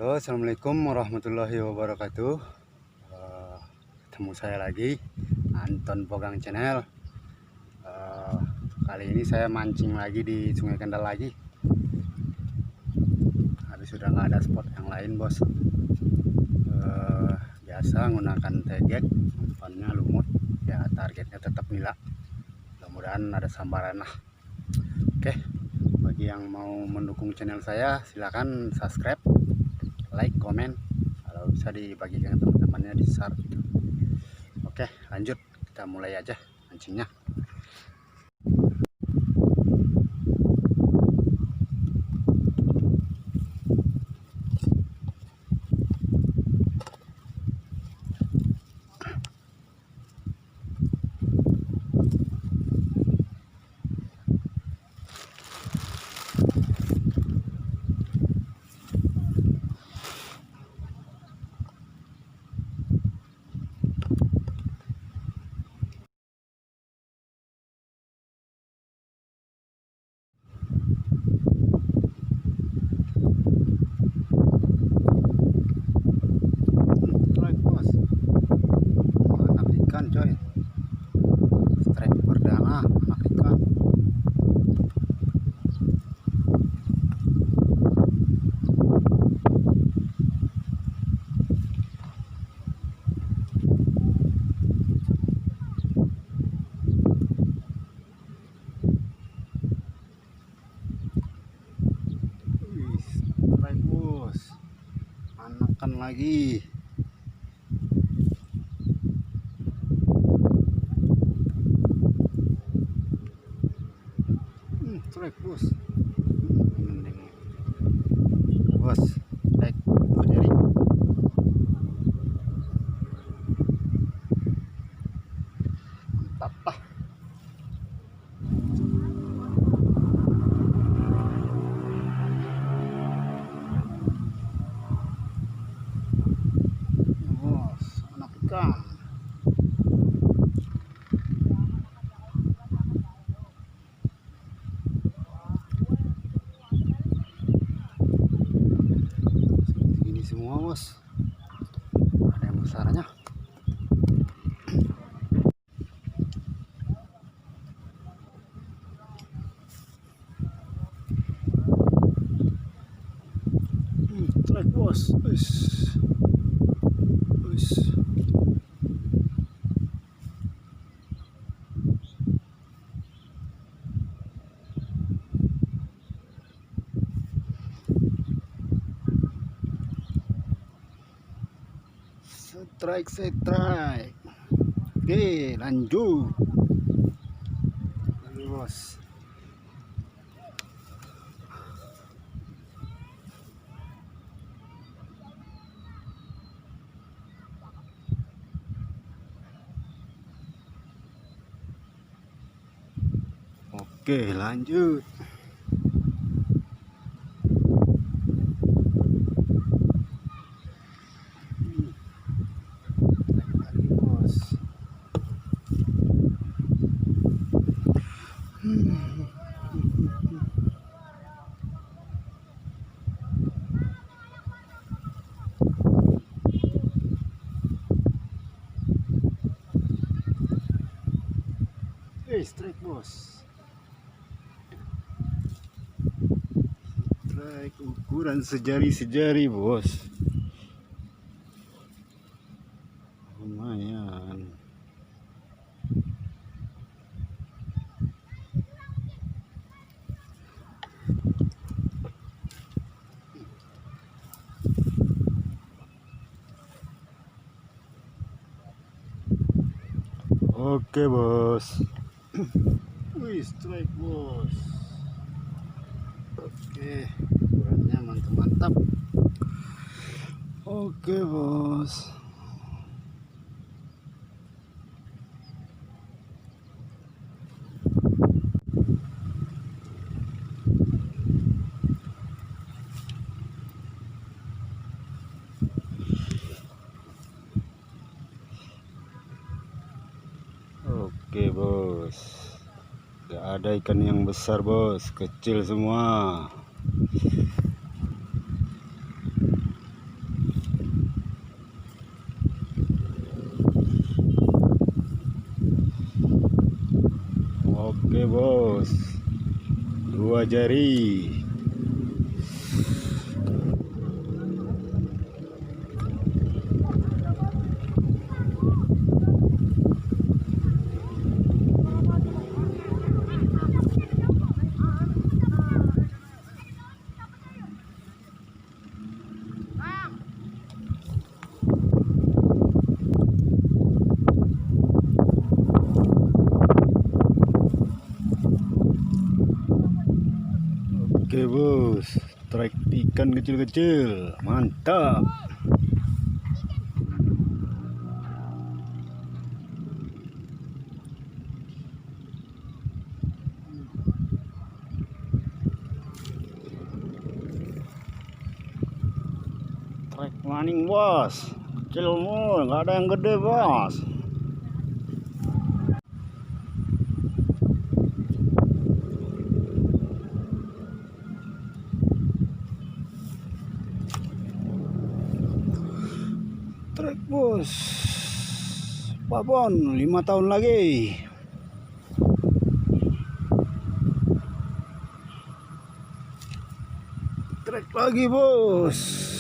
Halo, assalamualaikum warahmatullahi wabarakatuh. Ketemu saya lagi, Anton Pogang Channel. Kali ini saya mancing lagi di Sungai Kendal lagi. Habis sudah nggak ada spot yang lain, bos. Biasa menggunakan tegek, umpannya lumut. Ya, targetnya tetap nila. Mudah-mudahan ada sambaran lah. Oke, bagi yang mau mendukung channel saya, silakan subscribe, like, komen, kalau bisa dibagikan ke teman-temannya, di share gitu. Oke, lanjut, kita mulai aja mancingnya. Coy, strike perdana anak ikan. Wih, strike bos, anakan lagi. Strike bos, bos, strike dua jari. Mantap lah. Bos, anak ikan. Semua bos, ada yang besarnya. Strike bos, strike. Oke, lanjut bos. Oke, lanjut. Lagi bos. Strike bos. Strike ukuran sejari-sejari bos. Lumayan. Oke bos. Wih, strike bos. Oke, ukurannya mantap-mantap. Oke bos. Oke bos, gak ada ikan yang besar bos, kecil semua. 2 jari. Oke bos, strike ikan kecil-kecil, mantap. Strike maning bos, kecil mul, nggak ada yang gede bos. Trek bos, babon 5 tahun lagi. Trek lagi bos.